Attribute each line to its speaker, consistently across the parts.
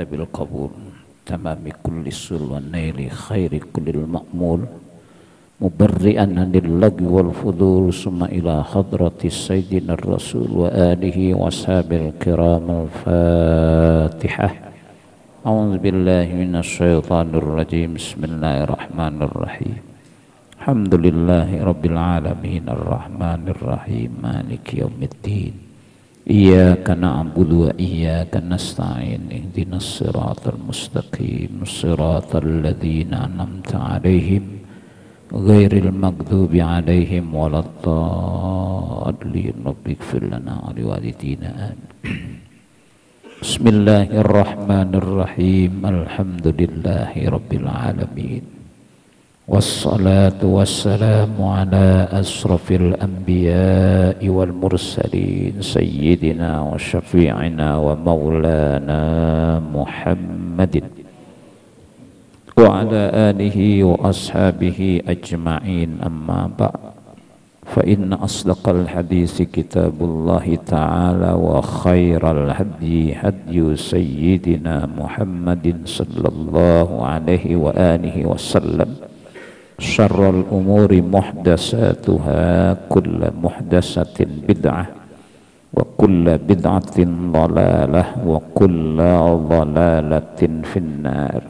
Speaker 1: بالقبول تمام كل سر والنيل خير كل المأمول مبرئا عن اللغو والفضول ثم إلى حضرة سيدنا الرسول وآله وصحبه الكرام الفاتحة. أعوذ بالله من الشيطان الرجيم. بسم الله الرحمن الرحيم. الحمد لله رب العالمين الرحمن الرحيم مالك يوم الدين. إياك نعبد وإياك نستعين اهدنا الصراط المستقيم صراط الذين أنعمت عليهم غير المغضوب عليهم ولا الضالين رب اغفر لنا ولوالدينا آمين. بسم الله الرحمن الرحيم. الحمد لله رب العالمين والصلاة والسلام على أشرف الأنبياء والمرسلين سيدنا وشفيعنا ومولانا محمد وعلى آله وأصحابه أجمعين. أما بعد فإن أصدق الحديث كتاب الله تعالى وخير الهدي هدي سيدنا محمد صلى الله عليه وآله وسلم. شر الأمور محدثاتها كل محدثة بدعة وكل بدعة ضلالة وكل ضلالة في النار.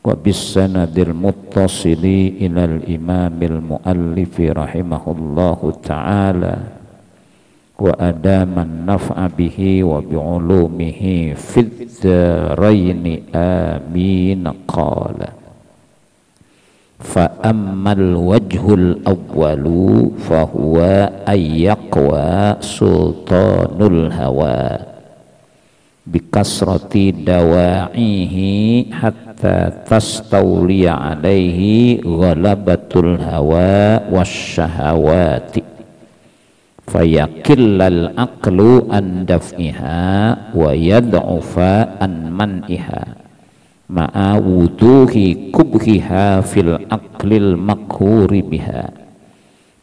Speaker 1: وبالسند المتصل إلى الإمام المؤلف رحمه الله تعالى وأدام النفع به وبعلومه في الدارين آمين. قال: فأما الوجه الأول فهو أن يقوى سلطان الهوى بكثرة دواعيه حتى تستولي عليه غلبة الهوى والشهوات فيكل العقل عن دفعها ويضعف عن منعها مع وضوح كبهها في العقل المقهور بها.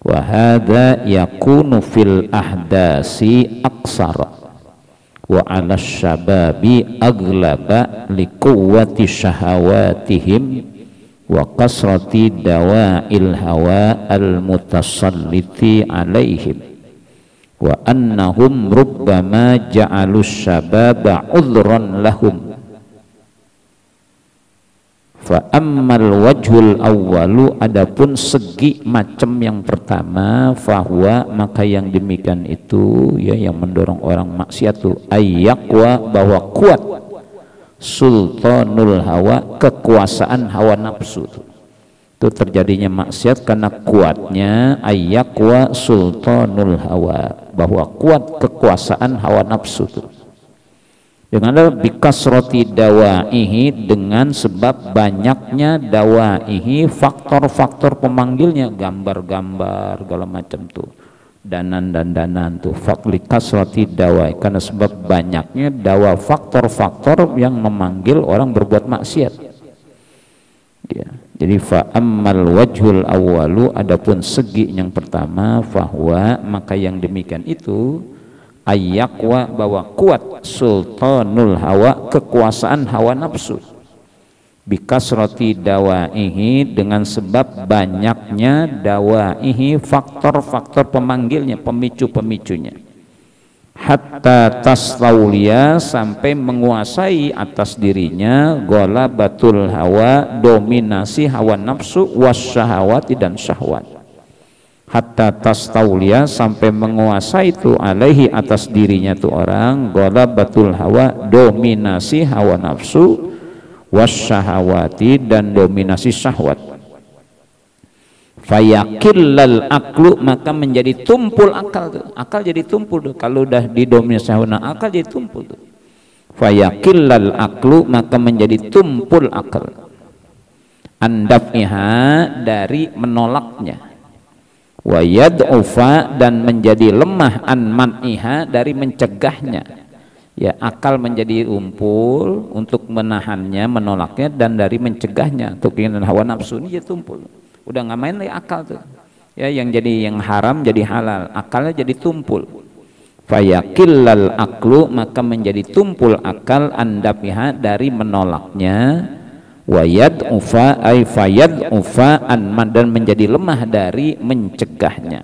Speaker 1: وهذا يكون في الأحداث أقصر وعلى الشباب أغلب لقوة شهواتهم وكثرة دواعي الهوى المتسلط عليهم وأنهم ربما جعلوا الشباب عذرا لهم. Fa'ammal wajhul awwalu, adapun segi macam yang pertama, fahuwa, maka yang demikian itu ya yang mendorong orang maksiat itu ayyakwa, bahwa kuat sultanul hawa, kekuasaan hawa nafsu itu terjadinya maksiat karena kuatnya ayyakwa sultanul hawa, bahwa kuat kekuasaan hawa nafsu itu dengan bikasroti dawaihi, dengan sebab banyaknya dawaihi, faktor-faktor pemanggilnya, gambar-gambar segala macam tuh, danan tuh, faklikasroti dawai, karena sebab banyaknya dawa, faktor-faktor yang memanggil orang berbuat maksiat ya. Jadi fa'ammal wajhul awwalu, adapun segi yang pertama, fahuwa, maka yang demikian itu ayyakwa, bahwa kuat sultanul hawa, kekuasaan hawa nafsu bikasroti dawaihi, dengan sebab banyaknya dawaihi, faktor-faktor pemanggilnya, pemicu-pemicunya, hatta taslaulia, sampai menguasai atas dirinya ghalabatul hawa, dominasi hawa nafsu, wasyahawati, dan syahwat. Hatta tastaulia, sampai menguasai itu alaihi, atas dirinya tuh orang, ghalabatul hawa, dominasi hawa nafsu, wasyahawati, dan dominasi syahwat. Fayakillal aqlu, maka menjadi tumpul akal tuh. Akal jadi tumpul tuh kalau udah didominasi hawa, akal jadi tumpul tuh. Fayakillal aqlu, maka menjadi tumpul akal, andaf'iha, dari menolaknya, wa yad'ufa, dan menjadi lemah, an man'iha, dari mencegahnya ya. Akal menjadi tumpul untuk menahannya, menolaknya, dan dari mencegahnya, untuk keinginan hawa nafsu ini jadi tumpul, udah nggak main lagi akal tuh ya, yang jadi yang haram jadi halal, akalnya jadi tumpul. fayakillal aklu, maka menjadi tumpul akal, andapiha, dari menolaknya, wayad ufa ay fayad ufa an, dan menjadi lemah dari mencegahnya,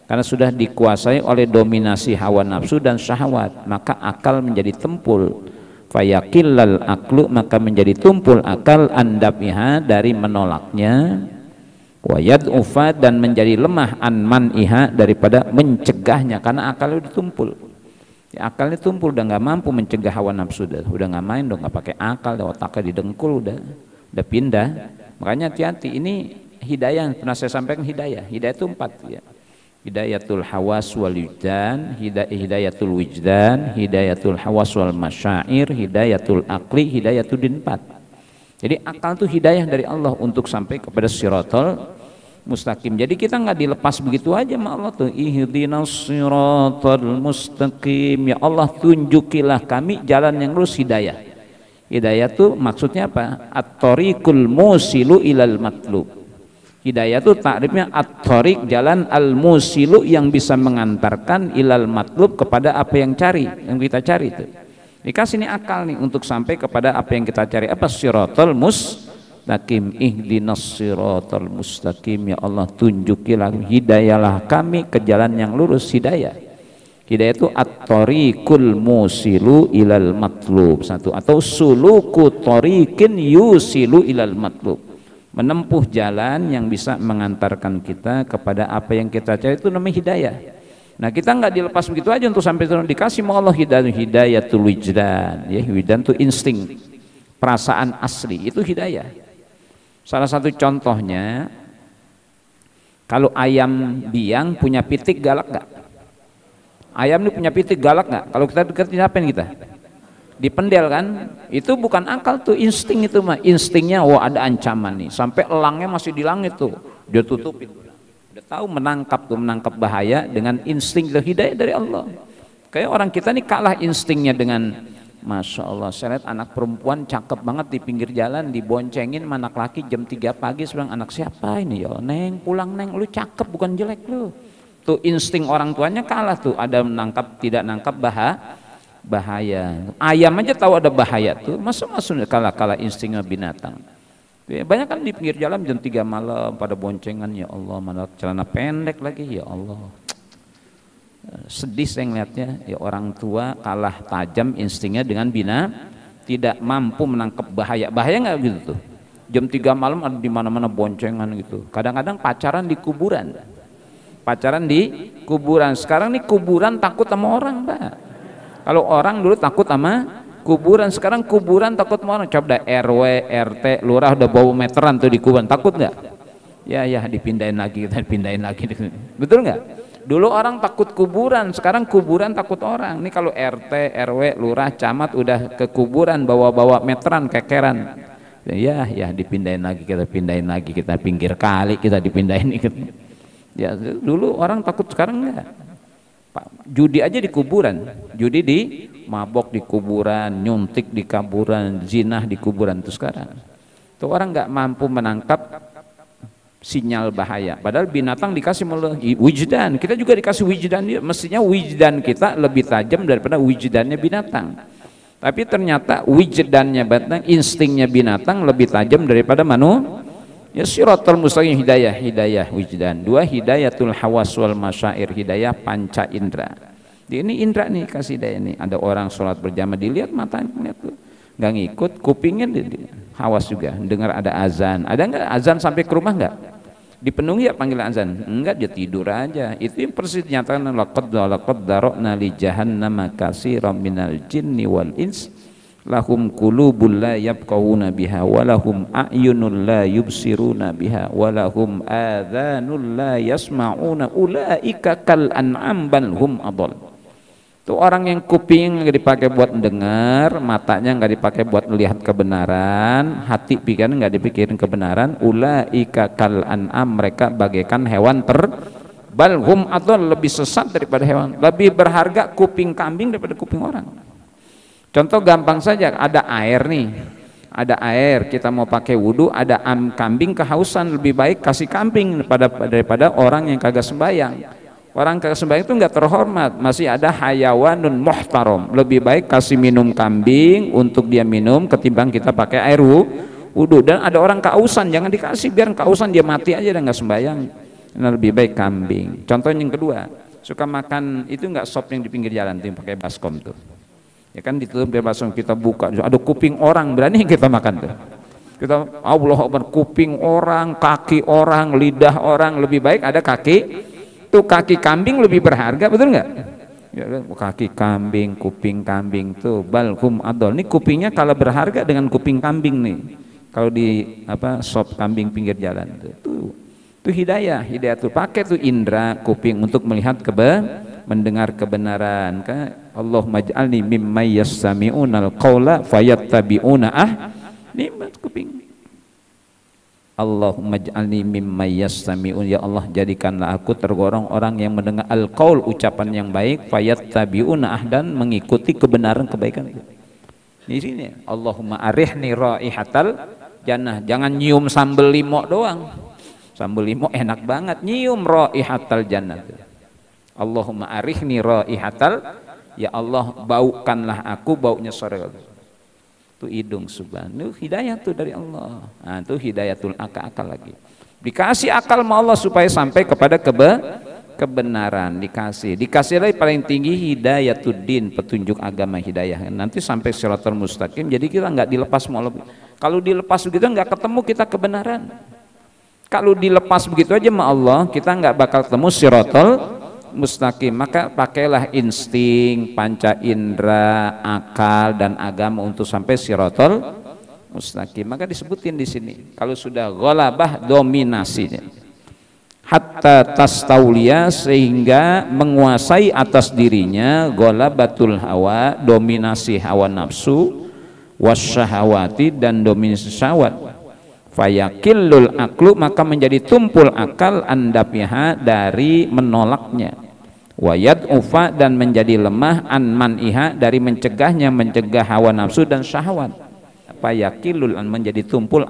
Speaker 1: karena sudah dikuasai oleh dominasi hawa nafsu dan syahwat, maka akal menjadi tumpul. Fayakillal aklu, maka menjadi tumpul akal, andapiha, dari menolaknya, wayad ufa, dan menjadi lemah, an man'iha, daripada mencegahnya, karena akal udah tumpul. Ya, akalnya tumpul, udah nggak mampu mencegah hawa nafsu, udah nggak main, udah nggak pakai akal, otaknya didengkul, udah pindah. Makanya hati-hati, ini hidayah, pernah saya sampaikan, hidayah itu 4 ya. Hidayatul hawas wal wujdan, hidayatul wujdan, hidayatul hawas wal masyair, hidayatul akli, hidayatul din 4. Jadi akal itu hidayah dari Allah untuk sampai kepada siratal mustaqim. Jadi kita nggak dilepas begitu aja sama Allah tuh. Ihdinas siratal mustaqim, ya Allah tunjukilah kami jalan yang lurus, hidayah. Hidayah tuh maksudnya apa? At-thariqul musilu ilal matlub. Hidayah itu takrifnya at-thariq, jalan, al-musilu, yang bisa mengantarkan, ilal matlub, kepada apa yang kita cari itu. Dikasih ini akal nih untuk sampai kepada apa yang kita cari. Apa? Siratal mustaqim. Ihdinas siratal mustaqim, ya Allah tunjukilah, hidayahlah kami ke jalan yang lurus, hidayah. Hidayah itu at-thariqul musilu ilal matlub, satu, atau suluku thariqin yusilu ilal matlub, menempuh jalan yang bisa mengantarkan kita kepada apa yang kita cari, itu namanya hidayah. Nah, kita nggak dilepas begitu aja untuk sampai turun, dikasih sama Allah hidayatul wujdan, ya, wujdan itu insting, perasaan asli, itu hidayah. Salah satu contohnya, kalau ayam biang punya pitik, galak nggak? Ayam ini punya pitik, galak nggak? Kalau kita deketin, apain kita? Dipendel kan? Itu bukan akal tuh, insting itu mah. Instingnya, wah ada ancaman nih, sampai elangnya masih di langit tuh, dia tutupin, udah tahu menangkap bahaya dengan insting. Hidayah dari Allah. Kayak orang kita nih kalah instingnya dengan, Masya Allah, saya lihat anak perempuan cakep banget di pinggir jalan, diboncengin sama anak laki jam 3 pagi, sebilang, anak siapa ini? Ya neng, pulang neng, lu cakep bukan jelek lu. Tuh insting orang tuanya kalah tuh, ada menangkap tidak nangkap bahaya. Ayam aja tahu ada bahaya tuh, masa kalah instingnya binatang. Banyak kan di pinggir jalan jam 3 malam pada boncengan, ya Allah, mana celana pendek lagi, ya Allah. Sedih saya ngeliatnya, ya orang tua kalah tajam instingnya dengan tidak mampu menangkap bahaya. Bahaya nggak gitu tuh? Jam 3 malam ada di mana-mana boncengan gitu. Kadang-kadang pacaran di kuburan. Sekarang nih kuburan takut sama orang, Pak. Kalau orang dulu takut sama kuburan, sekarang kuburan takut sama orang. Coba dah RW, RT, lurah udah bawa meteran tuh di kuburan, takut nggak? Ya dipindahin lagi, kita pindahin lagi. Betul nggak? Dulu orang takut kuburan, sekarang kuburan takut orang. Ini kalau RT, RW, lurah, camat udah ke kuburan bawa meteran, kekeran. Ya dipindahin lagi, kita pindahin lagi, kita pinggir kali, kita dipindahin. Ya dulu orang takut, sekarang enggak. Judi aja di kuburan, judi di mabok di kuburan, nyuntik di kuburan, zinah di kuburan. Itu sekarang tuh orang nggak mampu menangkap sinyal bahaya. Padahal binatang dikasih wujdan, kita juga dikasih wujdan. Mestinya wujdan kita lebih tajam daripada wujdannya binatang. Tapi ternyata wujdannya binatang, instingnya binatang lebih tajam daripada manusia. Ya, siratal mustaqim, hidayah wujdan. 2, hidayatul hawas wal masyair, hidayah panca indra. Ini indra nih kasih hidayah nih. Ada orang sholat berjamaah, dilihat matanya tuh nggak ngikut, kupingnya hawas juga, dengar ada azan. Ada nggak azan sampai ke rumah nggak? Dipenuhi ya panggilan azan? Enggak, dia tidur aja. Itu yang persis dinyatakan, laqad darokna li jahannama katsiran minal jinni wal ins lahum qulubul la yafqahuna biha walahum a'yunul la yubsiruna biha walahum adhanul la yasma'una ulaika kal an'am bal hum adall. Itu orang yang kuping nggak dipakai buat mendengar, matanya nggak dipakai buat melihat kebenaran, hati pikiran nggak dipikirin kebenaran, ulaika kal an'am, mereka bagaikan hewan bal hum adall, lebih sesat daripada hewan, lebih berharga kuping kambing daripada kuping orang. Contoh gampang saja, ada air nih, ada air, kita mau pakai wudhu, ada kambing kehausan, lebih baik kasih kambing daripada orang yang kagak sembahyang. Orang sembahyang itu nggak terhormat, masih ada hayawanun muhtaram. Lebih baik kasih minum kambing untuk dia minum ketimbang kita pakai air wudhu. Dan ada orang kausan, jangan dikasih, biar kausan dia mati aja dan nggak sembahyang. Nah, lebih baik kambing. Contoh yang kedua, suka makan itu nggak sop yang di pinggir jalan tuh, yang pakai baskom tuh. Ya kan ditutup biar baskom, kita buka, ada kuping orang, berani kita makan tuh. Kita Allah Akbar, kuping orang, kaki orang, lidah orang, lebih baik ada kaki. Tuh kaki kambing lebih berharga, betul nggak? Ya, kaki kambing, kuping kambing tuh balhum adol. Ini kupingnya kalau berharga dengan kuping kambing nih. Kalau di sop kambing pinggir jalan tuh hidayah tuh, pakai tuh indra kuping untuk melihat mendengar kebenaran. Allahumma ij'alni mimman yastami'unal qawla fayattabi'una nikmat kuping. Allahumma ij'alni mimman yastami'un, ya Allah jadikanlah aku tergolong orang yang mendengar al-qaul, ucapan yang baik, fayattabi'una dan mengikuti kebenaran kebaikan. Di sini Allahumma arihni raihatal jannah, jangan nyium sambal limo doang. Sambal limo enak banget, nyium raihatal jannah. Allahumma arihni raihatal, ya Allah baukanlah aku baunya surga. Itu hidung subhanahu, hidayah tuh dari Allah. Nah, itu hidayatul akal lagi. Dikasih akal sama Allah supaya sampai kepada kebenaran, dikasih lagi paling tinggi hidayatuddin, petunjuk agama hidayah. Nanti sampai shiratal mustaqim, jadi kita nggak dilepas sama Allah. Kalau dilepas begitu nggak ketemu kita kebenaran. Kalau dilepas begitu aja sama Allah, kita nggak bakal ketemu shiratal mustaqim. Maka pakailah insting, panca indera, akal dan agama untuk sampai shiratal mustaqim. Maka disebutin di sini kalau sudah ghalabah dominasinya hatta tastauliya, sehingga menguasai atas dirinya ghalabatul hawa, dominasi hawa nafsu, wasyahawati dan dominasi syahwat, fayakillul aklu, maka menjadi tumpul akal andapiha dari menolaknya, wayad ufa dan menjadi lemah an man'iha dari mencegahnya, mencegah hawa nafsu dan syahwat. Apa yakilul an menjadi tumpul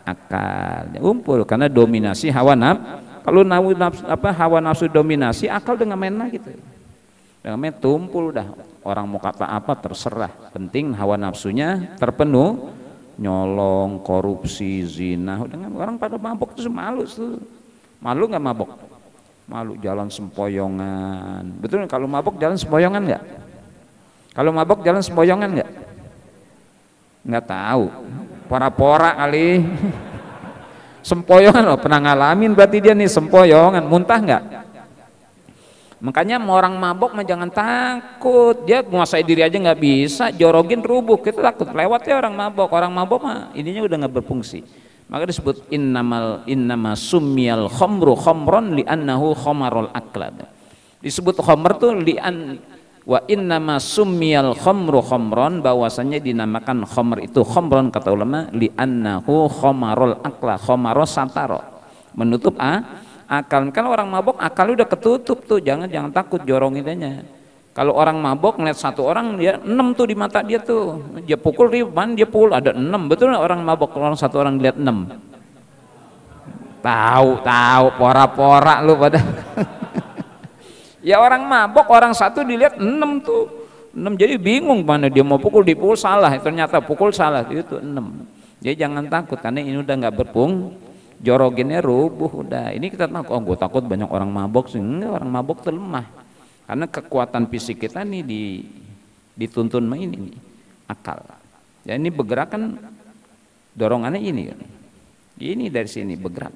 Speaker 1: akal, tumpul karena dominasi hawa nafsu. Kalau hawa nafsu dominasi, akal dengan main gitu, dengan main tumpul dah. Orang mau kata apa terserah, penting hawa nafsunya terpenuh, nyolong, korupsi, zina. Dengan orang pada mabok tuh malu tuh, malu nggak mabok? Malu jalan sempoyongan. Betul, kalau mabok jalan sempoyongan nggak? Kalau mabok jalan sempoyongan nggak? Nggak tahu, pora-pora kali. Sempoyongan loh, pernah ngalamin berarti dia nih sempoyongan, muntah nggak? Makanya orang mabok mah jangan takut, dia menguasai diri aja nggak bisa, jorogin rubuh, kita takut lewat ya orang mabok. Orang mabok mah ininya udah nggak berfungsi. Maka disebut innama summiyal khamru khamron li'annahu khamarul aklad. Disebut khamr tuh wa innama summiyal khamru khamron, bahwasanya dinamakan khamr itu khamron kata ulama li'annahu khamarul akla, khamaro sataro, menutup akal. Kan orang mabok akal udah ketutup tuh, jangan takut jorongin aja. Kalau orang mabok ngeliat satu orang, dia 6 tuh di mata dia tuh, dia pukul ribuan, dia pukul ada 6. Betul nggak orang mabok orang satu orang lihat 6? Tahu pora-pora lu pada. Ya orang mabok orang satu dilihat 6 tuh, 6, jadi bingung mana dia mau pukul, dipukul salah, ternyata pukul salah itu 6. Jadi jangan takut karena ini udah nggak berfungsi, jorogennya rubuh udah. Ini kita takut, gue takut banyak orang mabok sih. Enggak, orang mabok tuh lemah. Karena kekuatan fisik kita nih dituntun sama ini nih, akal. Ya ini bergerakan dorongannya ini dari sini bergerak,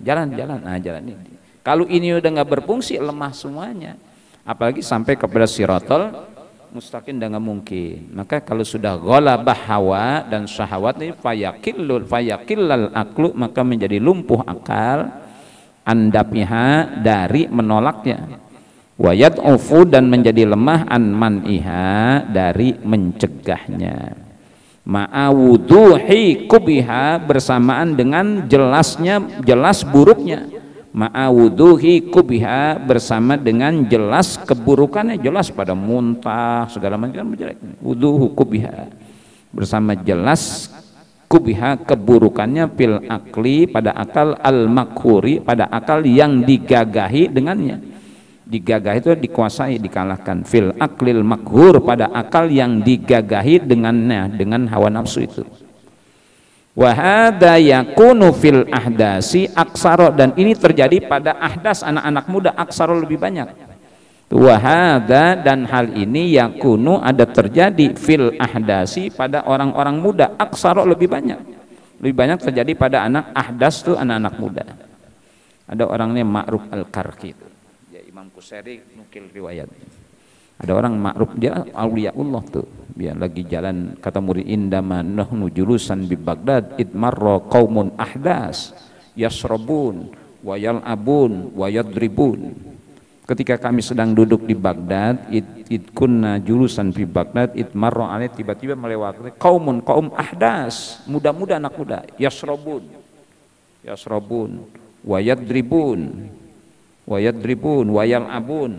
Speaker 1: jalan, nah jalan ini. Kalau ini udah nggak berfungsi, lemah semuanya. Apalagi sampai kepada shiratal mustaqim udah nggak mungkin. Maka kalau sudah ghalabah hawa dan syahwat ini fayakillal aklu, maka menjadi lumpuh akal andapiha dari menolaknya, wayad ufu dan menjadi lemah an man'iha dari mencegahnya, ma'awuduhi kubiha bersamaan dengan jelas buruknya, ma'awuduhi kubiha bersama dengan jelas keburukannya, jelas pada muntah segala macam jelek, wuduhu kubiha bersama jelas kubiha keburukannya fil akli pada akal al makhuri pada akal yang digagahi dengannya, Digagah itu dikuasai, dikalahkan. Fil aklil makhur, pada akal yang digagahi dengan hawa nafsu itu. Wa hadza yakunu fil ahdasi aksaro, dan ini terjadi pada ahdas, anak-anak muda, aksaro lebih banyak. Wa hadza, dan hal ini yakunu ada terjadi fil ahdasi pada orang-orang muda, aksaro lebih banyak. Lebih banyak terjadi pada anak ahdas tuh, anak-anak muda. Ada orangnya Ma'ruf al-Karki itu. Imam Kuseri nukil riwayat. Ada orang Ma'ruf, dia auliaullah tuh. Dia lagi jalan, kata murid, indama nahnu julusan bi Baghdad idmarra qaumun ahdas yasrabun wa yal'abun wa yadribun. Ketika kami sedang duduk di Baghdad, kunna julusan bi Baghdad idmarra alai, tiba-tiba melewati kaum ahdas, muda-muda, anak muda, yasrabun wa yadribun wa yal'abun.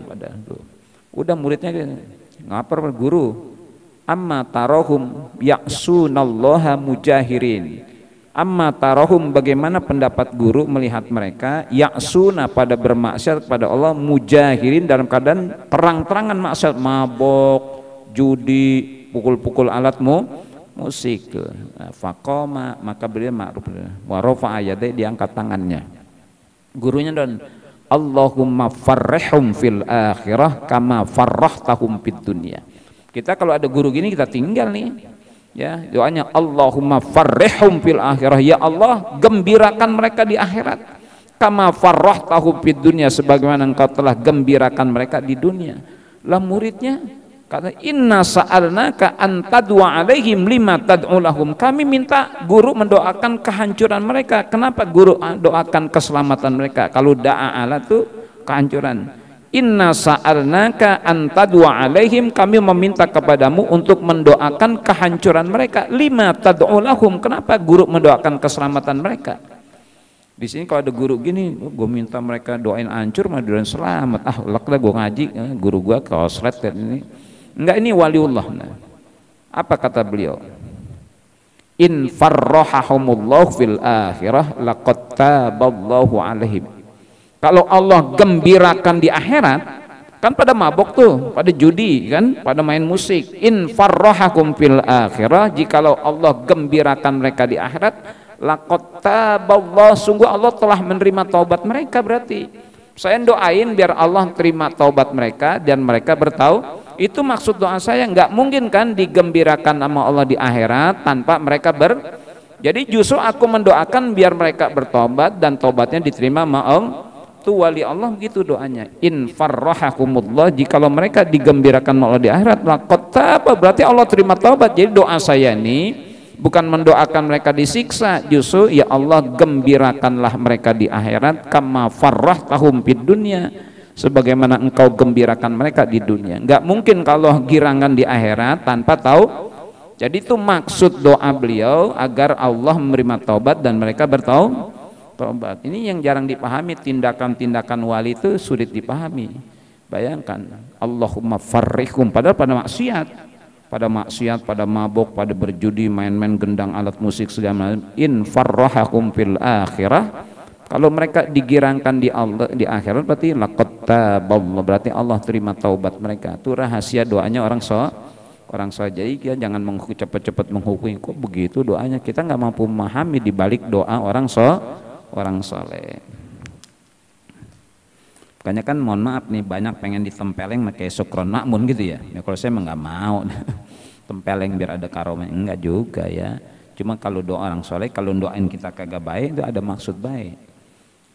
Speaker 1: Udah muridnya ngapar guru, amma tarahum ya'sunallaha mujahirin. Amma tarahum, bagaimana pendapat guru melihat mereka ya'suna, pada bermaksiat pada Allah, mujahirin, dalam keadaan terang-terangan maksiat, mabok, judi, pukul-pukul alat musik. Faqama, maka beliau Ma'ruf wa rafa'a yadayhi, diangkat tangannya. Gurunya dan Allahumma farrihum fil akhirah kama farrahtahum fid dunya. Kita kalau ada guru gini kita tinggal nih, ya, doanya Allahumma farrihum fil akhirah, ya Allah gembirakan mereka di akhirat, kama farrahtahum fid dunya, sebagaimana engkau telah gembirakan mereka di dunia. Lah muridnya kata, inna sa'alnaka an tadwa alaihim lima tad'u lahum, kami minta guru mendoakan kehancuran mereka. Kenapa guru doakan keselamatan mereka? Kalau da'a ala itu kehancuran. Inna sa'alnaka an tadwa alaihim, kami meminta kepadamu untuk mendoakan kehancuran mereka. Lima tad'u lahum, kenapa guru mendoakan keselamatan mereka? Di sini kalau ada guru gini, gue minta mereka doain hancur, mah doain selamat. Ah, laklah gue ngaji, guru gue koslet ini. Enggak, ini waliullah. Nah, apa kata beliau? In farrahahumullah fil akhirah laqad taballahu alaihim. Kalau Allah gembirakan di akhirat, kan pada mabok tuh, pada judi kan, pada main musik. In farrahakum fil akhirah, jikalau Allah gembirakan mereka di akhirat, laqad taballahu, sungguh Allah telah menerima taubat mereka. Berarti saya doain biar Allah terima taubat mereka dan mereka bertaubat. Itu maksud doa saya. Nggak mungkin kan digembirakan sama Allah di akhirat tanpa mereka jadi justru aku mendoakan biar mereka bertobat dan tobatnya diterima sama Allah. Itu wali Allah begitu doanya. In farrahakumullah, jikalau mereka digembirakan sama Allah di akhirat, laqad taba, berarti Allah terima taubat. Jadi doa saya ini bukan mendoakan mereka disiksa, justru ya Allah gembirakanlah mereka di akhirat, kama farrahtahum fid dunya, sebagaimana engkau gembirakan mereka di dunia. Enggak mungkin kalau girangan di akhirat tanpa tahu. Jadi itu maksud doa beliau agar Allah menerima taubat dan mereka bertaubat. Ini yang jarang dipahami, tindakan-tindakan wali itu sulit dipahami. Bayangkan, Allahumma farrihum, padahal pada maksiat, pada mabok, pada berjudi, main-main gendang, alat musik segala macam. In farrahahum fil akhirah, kalau mereka digirangkan di Allah di akhirat, berarti laqad taballahu, berarti Allah terima taubat mereka. Itu rahasia doanya orang soleh. Jadi kita jangan cepat-cepat menghukumi, kok begitu doanya. Kita nggak mampu memahami di balik doa orang soleh. Makanya kan mohon maaf nih, banyak pengen ditempeleng pakai sukron makmun gitu ya. Kalau saya emang nggak mau tempeleng biar ada karomanya, enggak juga ya. Cuma kalau doa orang soleh, kalau doain kita kagak baik, itu ada maksud baik.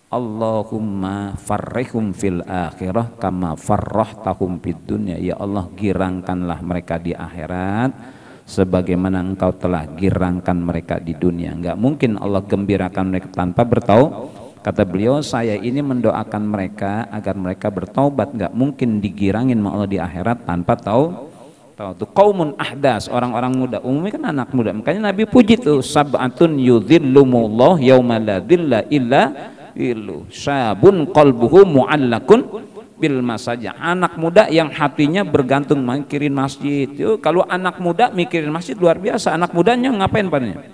Speaker 1: Allahumma farrihum fil akhirah kama farrahtahum fid dunya, ya Allah girangkanlah mereka di akhirat sebagaimana engkau telah girangkan mereka di dunia. Enggak mungkin Allah gembirakan mereka tanpa bertaubat. Kata beliau, saya ini mendoakan mereka agar mereka bertaubat, enggak mungkin digirangin sama Allah di akhirat tanpa tahu tuh qaumun ahdas, orang-orang muda, umumnya kan anak muda. Makanya Nabi puji tuh, sab'atun yudhillumullah yauma la dhilla illa ilu, syabun qalbuhu mu'allakun bil masajid, anak muda yang hatinya bergantung mikirin masjid. Yo, kalau anak muda mikirin masjid luar biasa. Anak mudanya ngapain padanya?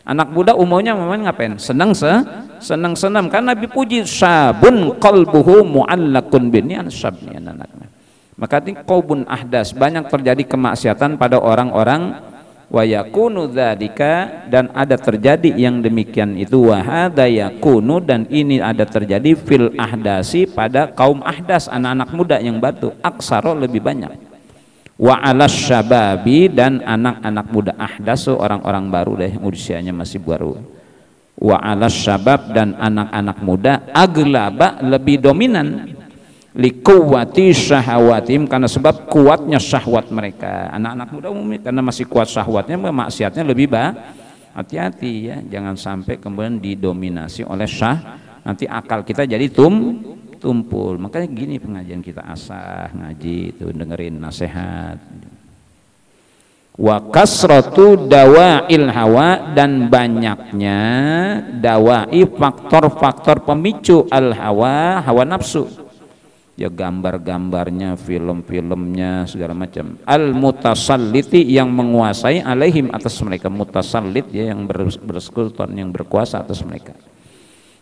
Speaker 1: Anak muda umumnya memang ngapain? Senang kan Nabi puji syabun qalbuhu mu'allaqun binyan syabni anaknya. Maka ini qaubun ahdas, banyak terjadi kemaksiatan pada orang-orang wa yakunu dzalika, dan ada terjadi yang demikian itu, wa hadza yakunu, dan ini ada terjadi fil ahdasi, pada kaum ahdas, anak-anak muda yang batu, aksaro lebih banyak, wa alas syababi, dan anak-anak muda ahdas, orang-orang baru deh, usianya masih baru, wa alas syabab, dan anak-anak muda aglaba, lebih dominan, likuwati syahwatim, karena sebab kuatnya syahwat mereka. Anak-anak muda umumnya karena masih kuat syahwatnya, maksiatnya lebih hati-hati ya, jangan sampai kemudian didominasi oleh nanti akal kita jadi tumpul. Makanya gini pengajian kita, asah ngaji itu, dengerin nasihat. Wa kasratu dawa'il hawa, dan banyaknya dawa'i, faktor-faktor pemicu al hawa nafsu, ya gambar-gambarnya, film-filmnya, segala macam. Al mutasalliti, yang menguasai, alaihim, atas mereka. Mutasallit ya, yang bersekutu, yang berkuasa atas mereka.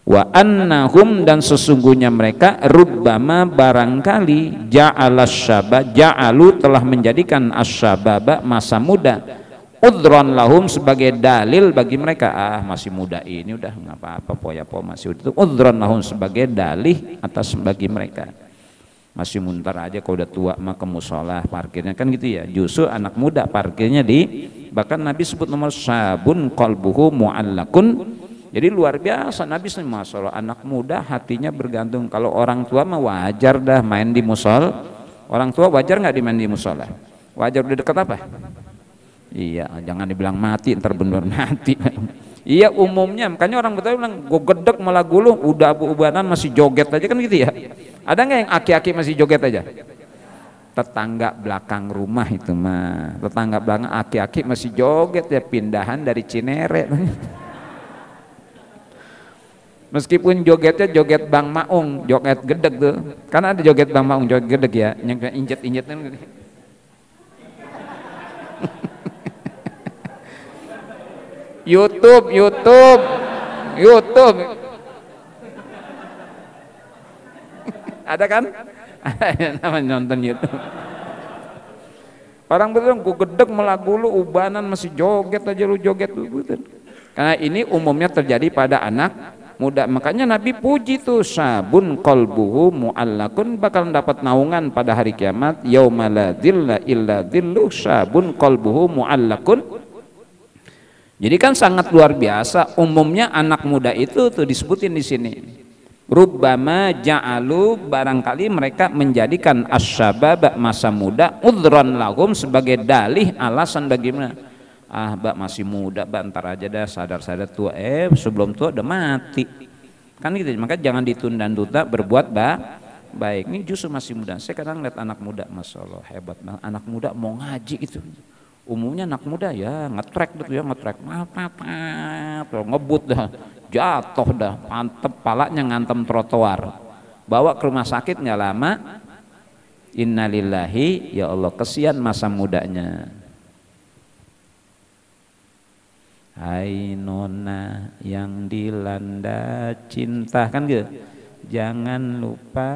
Speaker 1: Wa annahum, dan sesungguhnya mereka, rubbama, barangkali, ja'alu, telah menjadikan asyababa, masa muda, udron lahum, sebagai dalil bagi mereka. Masih muda ini udah nggak apa-apa, poya-po masih itu, udron lahum, sebagai dalih atas bagi mereka. Masih muntar aja, kalau udah tua mah ke musola parkirnya, kan gitu ya. Justru anak muda parkirnya bahkan Nabi sebut nomor sabun qalbuhu mu'allakun. Jadi luar biasa Nabi masalah anak muda hatinya bergantung. Kalau orang tua mah wajar dah main di musol. Orang tua wajar nggak dimain di musola? Wajar, udah deket apa? Iya, jangan dibilang mati, ntar bener mati. Iya, umumnya makanya orang Betawi bilang gue gedek malah gulung, udah abu-ubanan masih joget aja, kan gitu ya. Ada nggak yang aki-aki masih joget aja? Tetangga belakang rumah itu mah, tetangga belakang aki-aki masih joget ya, pindahan dari Cinere. Meskipun jogetnya joget Bang Maung, joget gedeg tuh, karena ada joget Bang Maung, joget gedeg ya, yang injet-injet kan. YouTube ada kan? Namanya nonton YouTube. Orang betul gue gedek melagu lu ubanan masih joget aja, lu joget lu betul. Karena ini umumnya terjadi pada anak muda. Makanya Nabi puji tuh, sabun qalbuhu mu'allakun, bakal dapat naungan pada hari kiamat, yauma la dhilla illa dhillu, sabun qalbuhu mu'allakun. Jadi kan sangat luar biasa. Umumnya anak muda itu tuh disebutin di sini. Rubbama ja'alu, barangkali mereka menjadikan asyababa, masa muda, udhran lahum, sebagai dalih, alasan bagaimana. Mbak masih muda, mbak ntar aja dah, sadar-sadar tua. Sebelum tua udah mati. Kan gitu. Maka jangan ditunda-tunda berbuat baik. Ini justru masih muda. Saya kadang lihat anak muda, masya Allah hebat banget. Anak muda mau ngaji itu. Umumnya anak muda ya ngetrek gitu ya, ngetrek ngebut dah, jatuh dah, mantep, palanya ngantem trotoar, bawa ke rumah sakit nggak lama, innalillahi, ya Allah kesian masa mudanya. Hai nona yang dilanda cinta, kan gitu, jangan lupa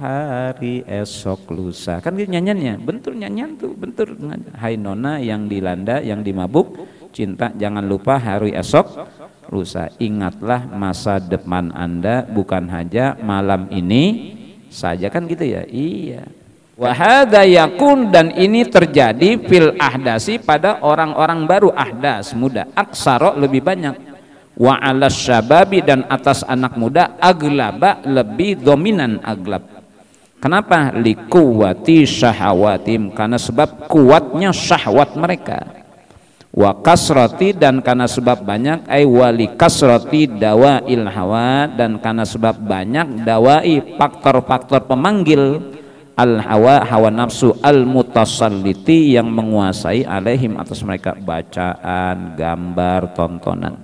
Speaker 1: hari esok lusa, kan gitu nyanyiannya, bentur nyanyian tuh, bentur. Hai nona yang dilanda, yang dimabuk cinta, jangan lupa hari esok lusa, ingatlah masa depan Anda, bukan hanya malam ini saja, kan gitu ya. Iya. Wa hadza yakun, dan ini terjadi fil ahdasi, pada orang-orang baru, ahdas muda, aksaro lebih banyak, wa alas syababi, dan atas anak muda, aglaba lebih dominan, aglab. Kenapa? Likuwati syahwatim, karena sebab kuatnya syahwat mereka. Wa kasrati, dan karena sebab banyak, ay wali kasrati dawa'il hawa, dan karena sebab banyak dawai, faktor-faktor pemanggil al hawa, hawa nafsu, al mutasalliti, yang menguasai, alaihim, atas mereka, bacaan, gambar, tontonan.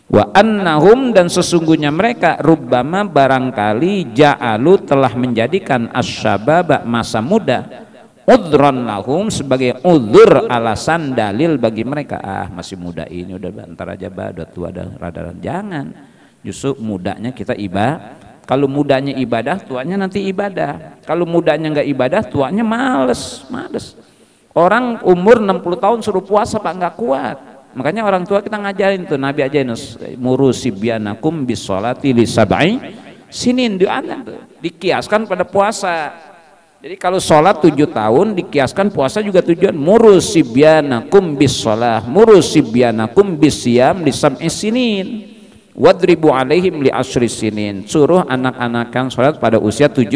Speaker 1: Wa annahum, dan sesungguhnya mereka, rubbama, barangkali, ja'alu, telah menjadikan asyababa, masa muda, udhran lahum, sebagai udhur, alasan, dalil bagi mereka. Masih muda ini, udah bentar aja udah tua, udah rada. Jangan, justru mudanya kita ibadah. Kalau mudanya ibadah, tuanya nanti ibadah. Kalau mudanya nggak ibadah, tuanya males. Orang umur 60 tahun suruh puasa Pak, nggak kuat. Makanya orang tua kita ngajarin tuh, Nabi ajarin, muru sibyanakum bisolati li sab'i sinin, dikiaskan pada puasa. Jadi kalau sholat 7 tahun, dikiaskan puasa juga tujuan. Muru sibyanakum bisolah, muru sibyanakum bisyam li sab'i sinin, wadribu alaihim li asyri sinin. Suruh anak-anakan sholat pada usia 7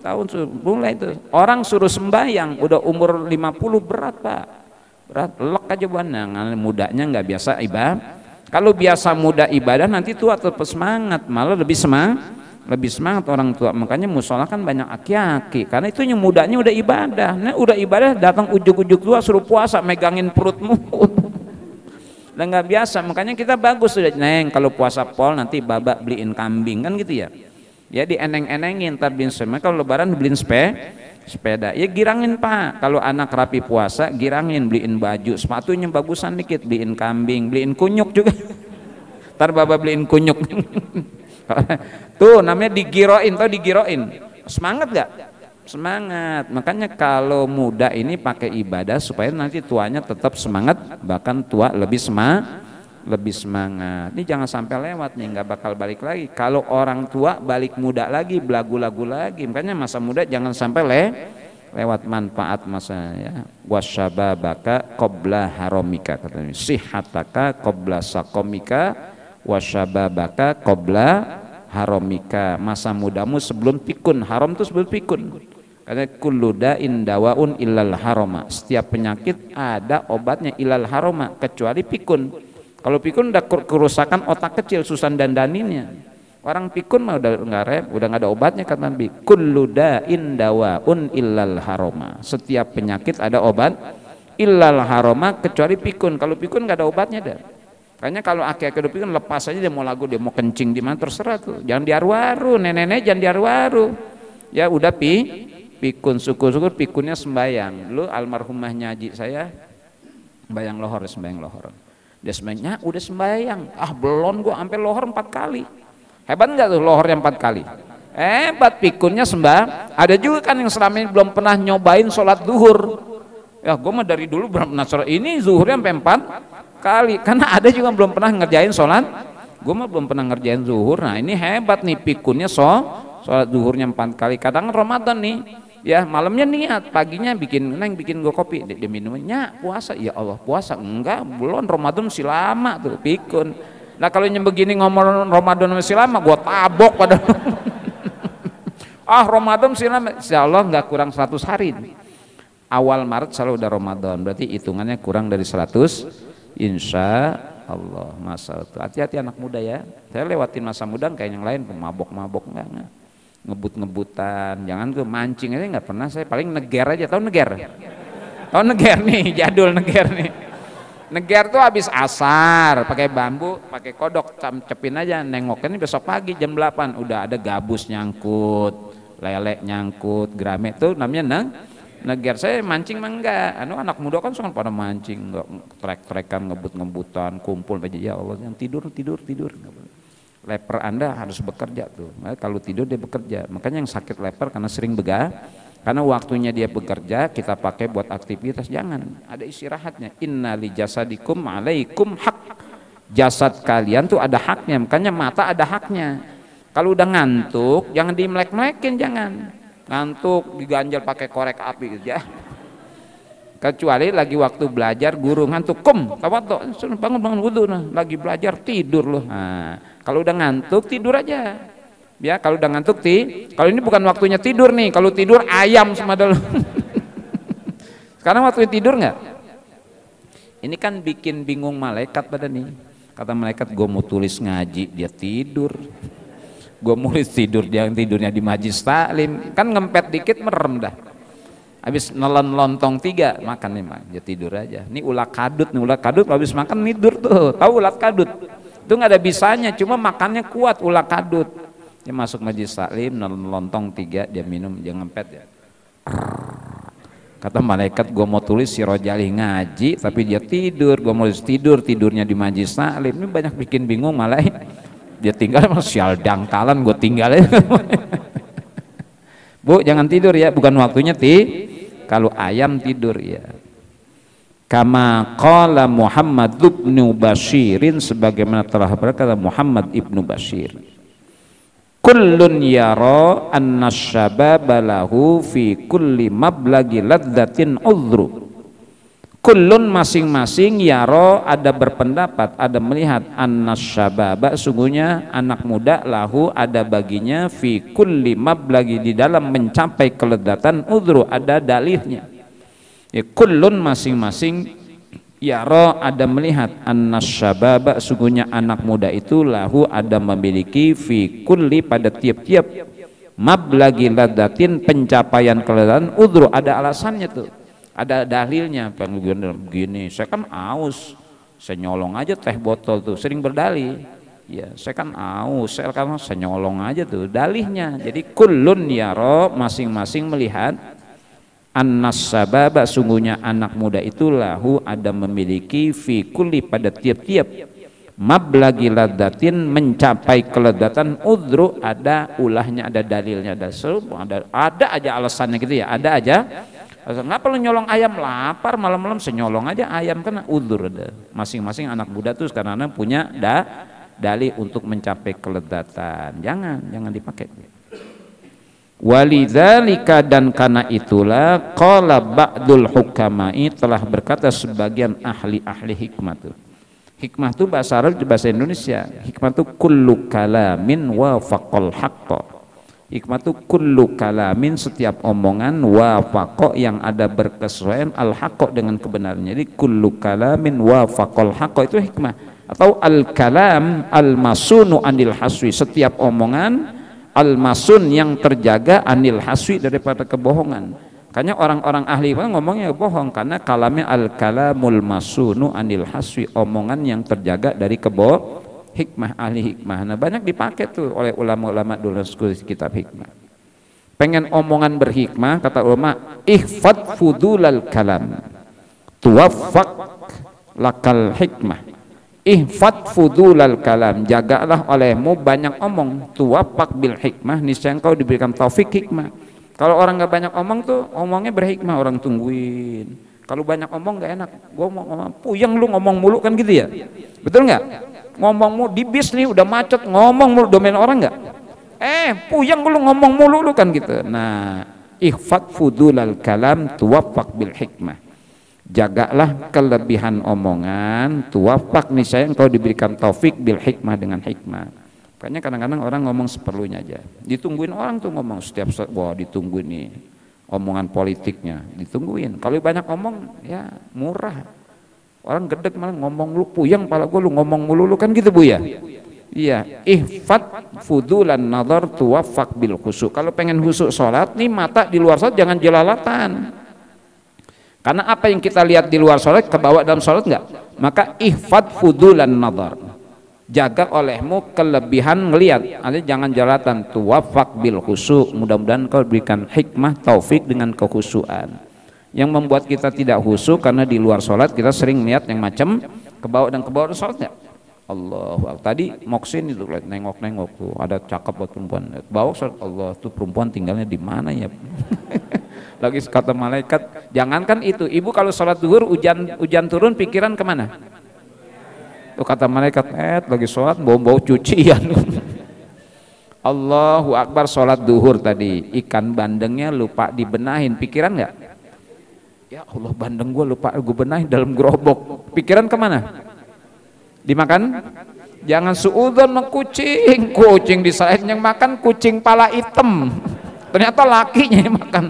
Speaker 1: tahun. Mulai itu orang suruh sembahyang udah umur 50, berat Pak, berat, lek aja banget. Mudanya nggak biasa ibadah. Kalau biasa muda ibadah, nanti tua tetap semangat, malah lebih semangat orang tua. Makanya musola kan banyak aki-aki, karena itu yang mudanya udah ibadah. Nah udah ibadah, datang ujuk-ujuk tua suruh puasa, megangin perutmu. Udah nggak biasa. Makanya kita bagus sudah, Neng, kalau puasa pol nanti babak beliin kambing, kan gitu ya. Ya dieneng-enengin, ntar beliin sepeda. Kalau lebaran beliin sepeda. Ya girangin Pak. Kalau anak rapi puasa, girangin, beliin baju, sepatunya bagusan dikit, beliin kambing, beliin kunyuk juga. Ntar babak beliin kunyuk. Tuh namanya digiroin, tau digiroin. Semangat gak? Semangat. Makanya kalau muda ini pakai ibadah supaya nanti tuanya tetap semangat, bahkan tua lebih semangat. Ini jangan sampai lewat nih, nggak bakal balik lagi. Kalau orang tua balik muda lagi, belagu-lagu lagi. Makanya masa muda jangan sampai lewat manfaat masa ya. Wasyababaka qabla haramika, katanya. Sihataka qabla sakomika, wasyababaka qabla haramika. Masa mudamu sebelum pikun. Haram itu sebelum pikun. Karena kullu da'in dawaun illal harama. Setiap penyakit ada obatnya illal harama, kecuali pikun. Kalau pikun udah kerusakan otak kecil, susah dandaninnya. Orang pikun mah udah nggak ada obatnya, kata Nabi. Kullu da'in dawaun illal harama. Setiap penyakit ada obat illal harama, kecuali pikun. Kalau pikun nggak ada obatnya dah. Kayaknya kalau aki-aki udah pikun, lepas aja dia mau lagu, dia mau kencing di mana terserah tuh. Jangan diaru-aru, nenek-nenek jangan diaru-aru. Ya udah pikun, syukur-syukur pikunnya sembayang. Dulu almarhumahnya Haji saya sembayang lohor. Dia sembahyang, udah sembahyang. Belum gua sampai lohor 4 kali. Hebat enggak tuh lohornya 4 kali? Hebat. Pikunnya sembah. Ada juga kan yang selama ini belum pernah nyobain sholat zuhur. Ya gua mah dari dulu belum pernah sholat. Ini zuhurnya sampai 4 kali. Karena ada juga belum pernah ngerjain sholat. Gua mah belum pernah ngerjain zuhur. Nah ini hebat nih, pikunnya sholat zuhurnya 4 kali. Kadang Ramadan nih, ya malamnya niat, paginya bikin gue kopi, dia minumnya puasa. Ya Allah, puasa enggak, belum, Ramadan masih lama tuh, pikun. Nah kalau yang begini ngomong Ramadan masih lama, gue tabok pada. Ramadan masih lama, insya Allah nggak kurang 100 hari. Awal Maret selalu udah Ramadan, berarti hitungannya kurang dari 100, insya Allah. Masa itu hati-hati anak muda ya, saya lewatin masa muda kayak yang lain, mabok enggak. Ngebut-ngebutan, jangan tuh mancing aja nggak pernah saya, paling neger aja. Tahu neger nih, jadul neger nih. Neger tuh habis asar pakai bambu, pakai kodok, cepin aja, nengokin besok pagi jam 8 udah ada gabus nyangkut, lele nyangkut, grame, tuh namanya neger. Saya mancing mah enggak, anak muda kan soal pada mancing, enggak trek-trekan, ngebut-ngebutan, kumpul aja. Ya Allah, yang tidur. Leper Anda harus bekerja tuh. Kalau tidur dia bekerja. Makanya yang sakit leper karena sering karena waktunya dia bekerja, kita pakai buat aktivitas. Jangan, ada istirahatnya. Inna li jasadikum alaikum hak. Jasad kalian tuh ada haknya. Makanya mata ada haknya. Kalau udah ngantuk, jangan dimelek-melekin, jangan. Ngantuk diganjal pakai korek api gitu ya. Kecuali lagi waktu belajar, guru ngantuk, bangun wudu, lagi belajar tidur loh. Nah, kalau udah ngantuk tidur aja. Ya, kalau udah ngantuk kalau ini bukan waktunya tidur nih. Kalau tidur ayam semua dulu. Sekarang waktunya tidur nggak? Ini kan bikin bingung malaikat pada nih. Kata malaikat, gue mau tulis ngaji, dia tidur. Gue mau tidur, dia tidurnya di majlis taklim. Kan ngempet dikit merem dah. Habis nelen lontong 3 makan nih, dia tidur aja. Ini ulat kadut habis makan tidur tuh. Tahu ulat kadut? Itu nggak ada bisanya, cuma makannya kuat ulat kadut. Dia masuk majlis taklim, nelen lontong 3, dia minum, dia ngempet ya. Kata malaikat, gue mau tulis si Rojali ngaji tapi dia tidur, gue mau tidurnya di Majlis Taklim. Ini banyak bikin bingung malah. Dia tinggal sama sial dangkalan, gue tinggal. Bu, jangan tidur ya, bukan waktunya kalau ayam tidur ya. Kama qala Muhammad ibnu Bashirin, sebagaimana telah berkata Muhammad ibnu Bashir, kullun yara anna syababa lahu fi kulli mablagi ladzatin udhru. Kullun masing-masing yara ada berpendapat, ada melihat, anna syababa sungguhnya anak muda lahu ada baginya, fi kulli mablagi di dalam mencapai kelezatan, udhru ada dalihnya. Ya, kullun masing-masing yara ada melihat, anna syababa sungguhnya anak muda itu lahu ada memiliki, fi kulli pada tiap-tiap mablagi ladatin pencapaian kelezatan, udhru ada alasannya tuh, ada dalilnya. Begini, saya kan aus, saya nyolong aja teh botol tuh, sering berdalih. Ya, saya kan aus, saya nyolong aja tuh, dalihnya. Jadi kullun yara masing-masing melihat, annas sababa sungguhnya anak muda itu lahu ada memiliki, fi kulli pada tiap-tiap mablagi ladatin mencapai kelezatan, udhru ada ulahnya, ada dalilnya, ada aja alasannya gitu ya, ada aja. Nggak perlu nyolong ayam, lapar malam-malam senyolong aja ayam, kan udhur ada. Masing-masing anak muda tuh karena punya dalih untuk mencapai kelezatan. Jangan dipakai. Walidzalika, dan karena itulah qala ba'dul hukama'i, telah berkata sebagian ahli-ahli hikmah tuh. Hikmah tuh bahasa Arab, bahasa Indonesia. Hikmah tuh kullu kalamin wafaqal haqqa. Hikmah tuh kullu kalamin setiap omongan, wafaqo yang ada berkesesuaian, al haqqa dengan kebenarannya. Jadi kullu kalamin wafaqal haqqa itu hikmah. Atau al kalam al masunu anil haswi, setiap omongan al-masun yang terjaga, anil haswi daripada kebohongan. Karena orang-orang ahli ngomongnya bohong karena kalamnya al-kalamul masunu anil haswi, omongan yang terjaga dari hikmah, ahli hikmah. Nah, banyak dipakai tuh oleh ulama-ulama dulu kitab hikmah. Pengen omongan berhikmah, kata ulama, ihfad fudulal kalam tuwaffaq lakal hikmah. Ihfad fudulal kalam, jagalah olehmu banyak omong, tuwaffaq bil hikmah, niscaya engkau diberikan taufik hikmah. Kalau orang nggak banyak omong tuh omongnya berhikmah, orang tungguin. Kalau banyak omong nggak enak, gua mau ngomong puyeng lu ngomong mulu kan gitu ya, betul nggak? Ngomong mulu di bis nih udah macet, ngomong mulu, domain orang nggak? Puyeng lu ngomong mulu lu kan gitu. Nah, ihfad fudulal kalam tuwaffaq bil hikmah, jagalah kelebihan omongan, tuwaffaq niscaya engkau diberikan taufik bil hikmah dengan hikmah. Makanya kadang-kadang orang ngomong seperlunya aja, ditungguin orang tuh ngomong setiap wah ditungguin nih omongan politiknya, ditungguin. Kalau banyak omong ya murah, orang gedek malah ngomong lu puyeng pala gua lu ngomong mulu lu kan gitu Bu ya. Iya, ihfad fudulan nazar tuwaffaq bil khusyuk. Kalau pengen khusyuk sholat nih, mata di luar sholat jangan jelalatan. Karena apa yang kita lihat di luar sholat kebawa dalam sholat enggak? Maka ihfad fudulan nazar, jaga olehmu kelebihan ngelihat, artinya jangan jelalatan, tuwaffaq bil khusyuk, mudah-mudahan kau berikan hikmah taufik dengan kekhusyuan. Yang membuat kita tidak khusyuk karena di luar sholat kita sering lihat yang macam kebawa dan kebawa dalam sholat enggak? Allahu Akbar. Tadi moksin itu nengok-nengok tuh, ada cakep buat perempuan. Bawa sholat, Allah tuh perempuan tinggalnya di mana ya? Lagi kata malaikat, jangankan itu, ibu kalau sholat zuhur hujan turun pikiran kemana? Tuh kata malaikat, lagi sholat bau-bau cucian. Allahu Akbar, sholat zuhur tadi ikan bandengnya lupa dibenahin, pikiran nggak? Ya Allah, bandeng gue lupa gue benahin dalam gerobok, pikiran kemana? Dimakan? Jangan suudzon sama kucing disalahin yang makan kucing pala hitam, ternyata lakinya yang makan.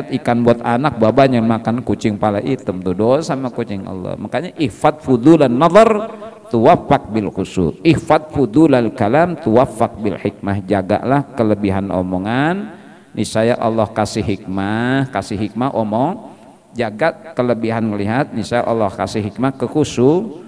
Speaker 1: Ikan buat anak babanya yang makan kucing pala hitam, tuh dosa sama kucing Allah. Makanya ihfad fudulan nazar tuwaffaq bil khusyuk, ihfad fudulal kalam tuwaffaq bil hikmah, jagalah kelebihan omongan niscaya Allah kasih hikmah omong, jaga kelebihan melihat niscaya Allah kasih hikmah kekhusyuan.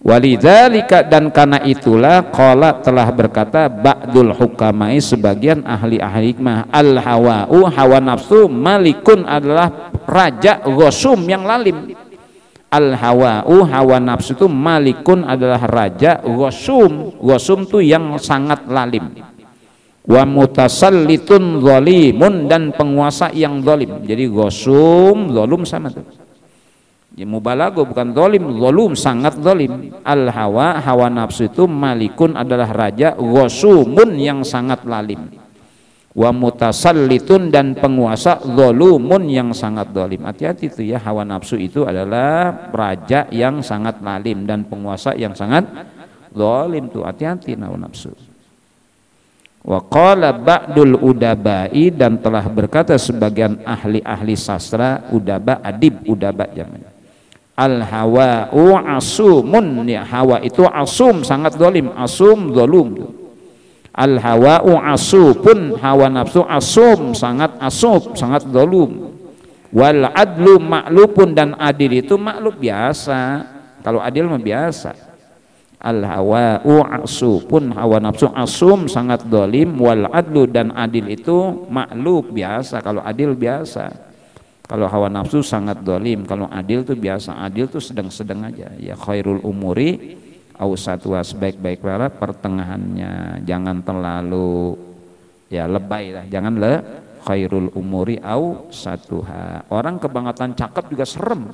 Speaker 1: Walidzalika, dan karena itulah qala telah berkata ba'dul hukamai, sebagian ahli-ahli hikmah, al hawa'u, hawa nafsu, malikun adalah raja ghasum yang lalim. Al hawa'u, hawa nafsu itu malikun adalah raja ghasum. Ghasum itu yang sangat lalim. Wa mutasallitun zalimun, dan penguasa yang zalim. Jadi ghasum zalim sama tuh. Ya, mubalaghah bukan zalim, zalum sangat zalim. Al hawa, hawa nafsu itu malikun adalah raja ghasumun yang sangat lalim. Wa mutasallitun, dan penguasa zalumun yang sangat zalim. Hati-hati itu ya, hawa nafsu itu adalah raja yang sangat lalim dan penguasa yang sangat zalim tuh. Hati-hati hawa nafsu. Wa qala ba'dul udabai, dan telah berkata sebagian ahli-ahli sastra, udaba adib, udaba zaman. Al hawa'u asumun, ya, hawa itu asum sangat zalim, asum zalum. Al hawa'u asupun, hawa nafsu asum sangat asub, sangat zalum. Wal adlu ma'lupun, dan adil itu maklub biasa. Kalau adil mah biasa. Al hawa'u asupun, hawa nafsu asum sangat zalim. Wal adlu, dan adil itu maklub biasa. Kalau adil biasa. Kalau hawa nafsu sangat zalim, kalau adil tuh biasa. Adil tuh sedang-sedang aja. Ya khairul umuri awsatuha, sebaik-baik perkara pertengahannya. Jangan terlalu ya lebay lah. Jangan khairul umuri awsatuha. Orang kebangetan cakep juga serem.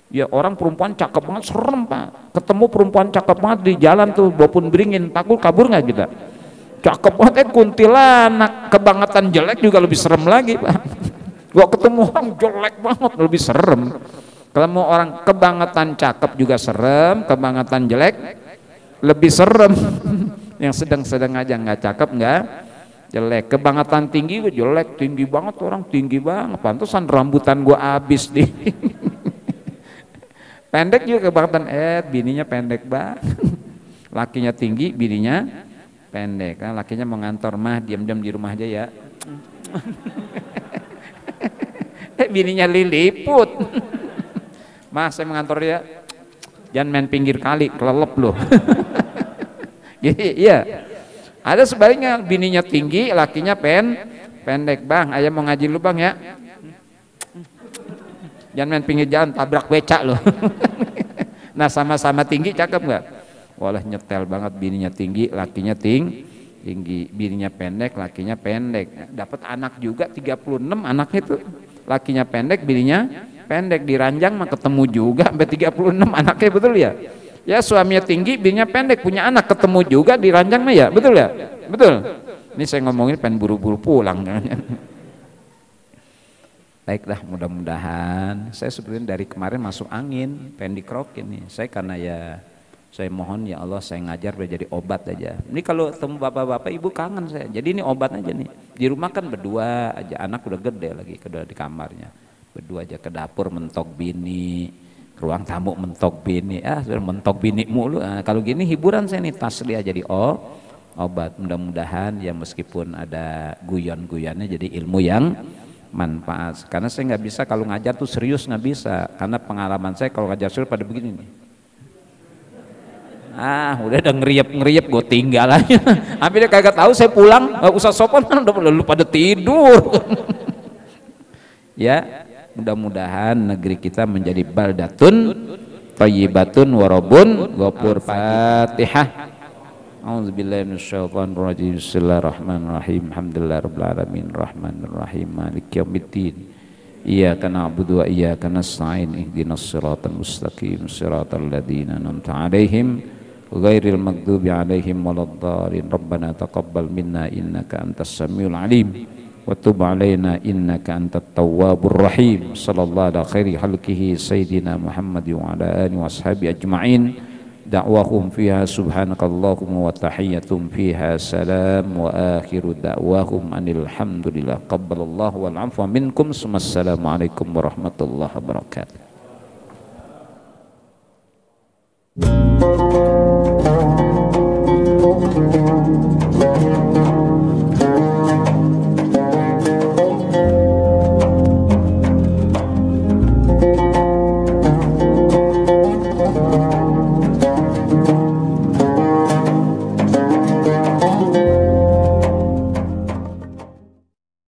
Speaker 1: Ya orang perempuan cakep banget serem Pak. Ketemu perempuan cakep banget di jalan tuh walaupun beringin, takut kabur nggak kita? Cakep banget kuntilanak, kebangetan jelek juga lebih serem lagi Pak. Gua ketemu orang jelek banget lebih serem. Kalau mau orang kebangetan cakep juga serem, kebangetan jelek lebih serem. Yang sedang-sedang aja, nggak cakep nggak jelek. Kebangetan tinggi gue jelek, tinggi banget orang, tinggi banget. Pantesan rambutan gua habis di. Pendek juga kebangetan, bininya pendek banget. Lakinya tinggi, bininya pendek. Kan lakinya mau ngantor mah, diam-diam di rumah aja ya. Bininya liliput. Mas saya mengantor ya, jangan main pinggir kali, kelelep loh. Iya. Ada sebaliknya, bininya tinggi, lakinya pendek. Bang, ayah mau ngaji lu bang ya. Jangan main pinggir jalan, tabrak becak loh. Nah sama-sama tinggi, cakep nggak? Walah nyetel banget, bininya tinggi, lakinya tinggi, bininya pendek, lakinya pendek. Dapat anak juga 36 anaknya tuh. Lakinya pendek, bininya pendek, diranjang mah ketemu juga sampai 36 anaknya, betul ya? Ya suaminya tinggi, bininya pendek, punya anak ketemu juga diranjang mah ya, betul ya? Betul. Ini saya ngomongin pengen buru-buru pulang. Baiklah, mudah-mudahan saya sebetulnya dari kemarin masuk angin, pengen dikerokin nih. Saya karena ya saya mohon ya Allah, saya ngajar biar jadi obat aja. Ini kalau temu bapak-bapak ibu kangen saya. Jadi ini obat aja nih. Di rumah kan berdua aja, anak udah gede lagi, udah di kamarnya. Berdua aja ke dapur mentok bini, ruang tamu mentok bini. Sudah mentok bini mulu. Nah, kalau gini hiburan saya nih, taslia jadi obat. Mudah-mudahan ya meskipun ada guyon-guyonnya jadi ilmu yang manfaat. Karena saya nggak bisa kalau ngajar tuh serius, nggak bisa. Karena pengalaman saya kalau ngajar serius pada begini nih. Udah ngeriep gue tinggal aja. Tapi dia kagak tahu saya pulang, nggak usah sopan, udah lu pada tidur. Ya, mudah-mudahan negeri kita menjadi baldatun thayyibatun warabun ghafur. Fatihah. A'udzubillahi minasyaitonirrajim. Bismillahirrahmanirrahim. Alhamdulillahirabbil alamin arrahmanirrahim maliki yaumiddin. Iyyaka na'budu wa iyyaka nasta'in ihdinas siratal mustaqim siratal ladzina an'amta 'alaihim ghairil maghdubi 'alaihim waladdallin. Rabbana taqabbal minna innaka antas samiul 'alim wa tub 'alaina innaka antat tawwabur rahim. Sallallahu ala khairi khalqihi sayyidina Muhammad wa ala alihi washabi ajma'in. Da'wahum fiha subhanakallahumma wa tahiyyatum fiha salam wa akhiru da'wahum anil hamdulillah qabbalallahu wal 'afwa minkum. Assalamualaikum warahmatullahi wabarakatuh.